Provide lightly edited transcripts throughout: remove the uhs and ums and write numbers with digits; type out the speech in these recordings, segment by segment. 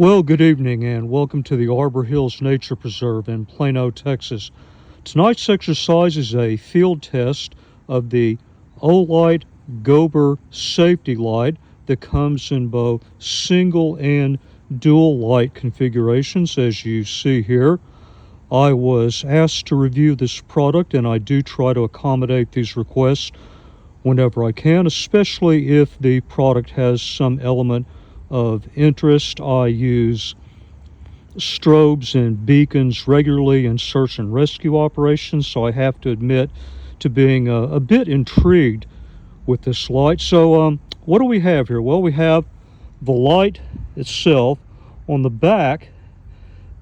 Well, good evening and welcome to the Arbor Hills Nature Preserve in Plano, Texas. Tonight's exercise is a field test of the OLIGHT Gober Safety Light that comes in both single and dual light configurations, as you see here. I was asked to review this product, and I do try to accommodate these requests whenever I can, especially if the product has some element of interest. I use strobes and beacons regularly in search and rescue operations, so I have to admit to being a bit intrigued with this light. So what do we have here? Well, we have the light itself. On the back,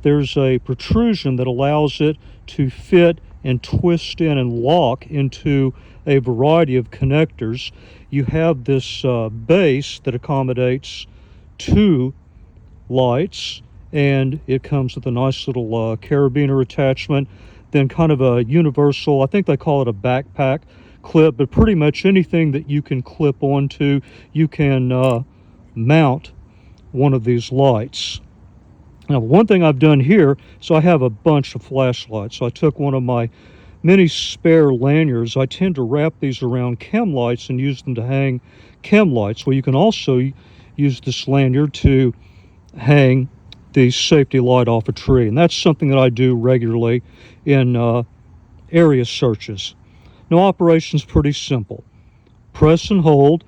there's a protrusion that allows it to fit and twist in and lock into a variety of connectors. You have this base that accommodates two lights, and it comes with a nice little carabiner attachment, then kind of a universal, I think they call it a backpack clip, but pretty much anything that you can clip onto, you can mount one of these lights. Now, one thing I've done here, so I have a bunch of flashlights. So I took one of my many spare lanyards. I tend to wrap these around chem lights and use them to hang chem lights. Well, you can also use this lanyard to hang the safety light off a tree, and that's something that I do regularly in area searches. Now, operation's pretty simple. Press and hold,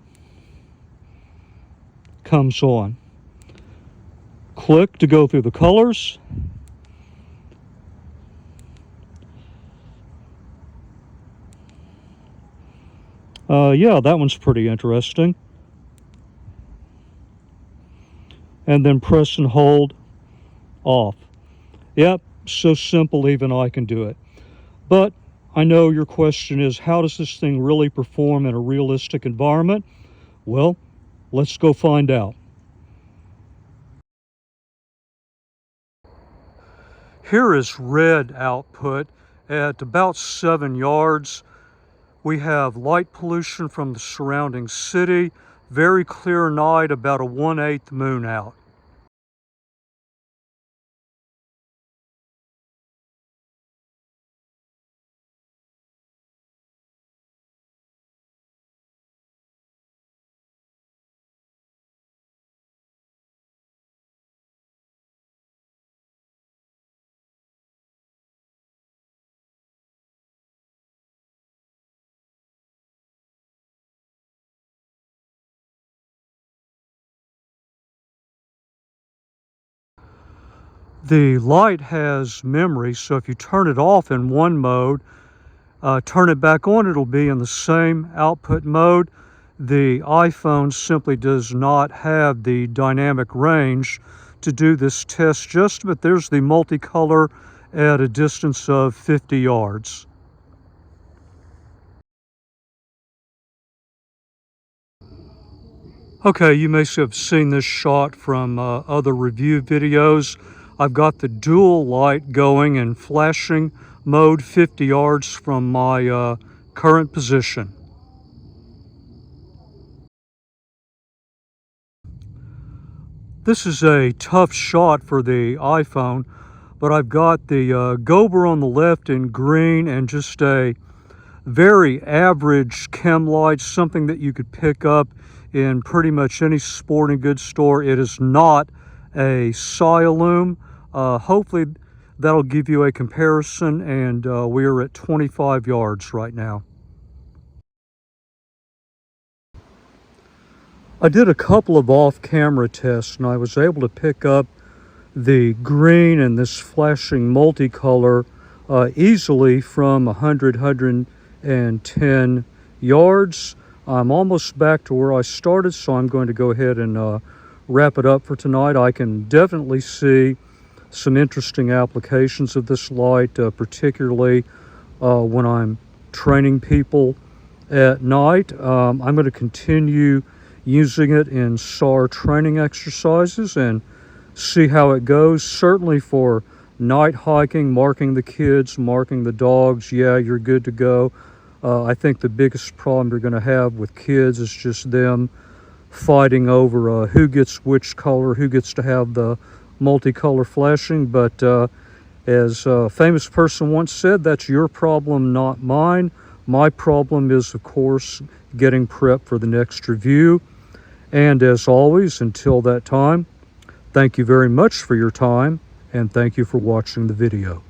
comes on. Click to go through the colors. Yeah, that one's pretty interesting. And then press and hold off. Yep, so simple, even I can do it. But I know your question is, how does this thing really perform in a realistic environment? Well, let's go find out. Here is red output at about 7 yards. We have light pollution from the surrounding city. Very clear night, about a 1/8 moon out. The light has memory, so if you turn it off in one mode, turn it back on, it'll be in the same output mode. The iPhone simply does not have the dynamic range to do this test just, but there's the multicolor at a distance of 50 yards. Okay, you may have seen this shot from other review videos. I've got the dual light going in flashing mode 50 yards from my current position. This is a tough shot for the iPhone, but I've got the Gober on the left in green and just a very average chem light, something that you could pick up in pretty much any sporting goods store. It is not a Silume. Hopefully that'll give you a comparison, and we are at 25 yards right now. I did a couple of off-camera tests, and I was able to pick up the green and this flashing multicolor easily from 110 yards. I'm almost back to where I started, so I'm going to go ahead and wrap it up for tonight. I can definitely see some interesting applications of this light, particularly when I'm training people at night. I'm going to continue using it in SAR training exercises and see how it goes. Certainly for night hiking, marking the kids, marking the dogs, yeah, you're good to go. I think the biggest problem you're going to have with kids is just them fighting over who gets which color, who gets to have the multicolor flashing, but as a famous person once said, that's your problem, not mine. My problem is, of course, getting prepped for the next review. And as always, until that time, thank you very much for your time, and thank you for watching the video.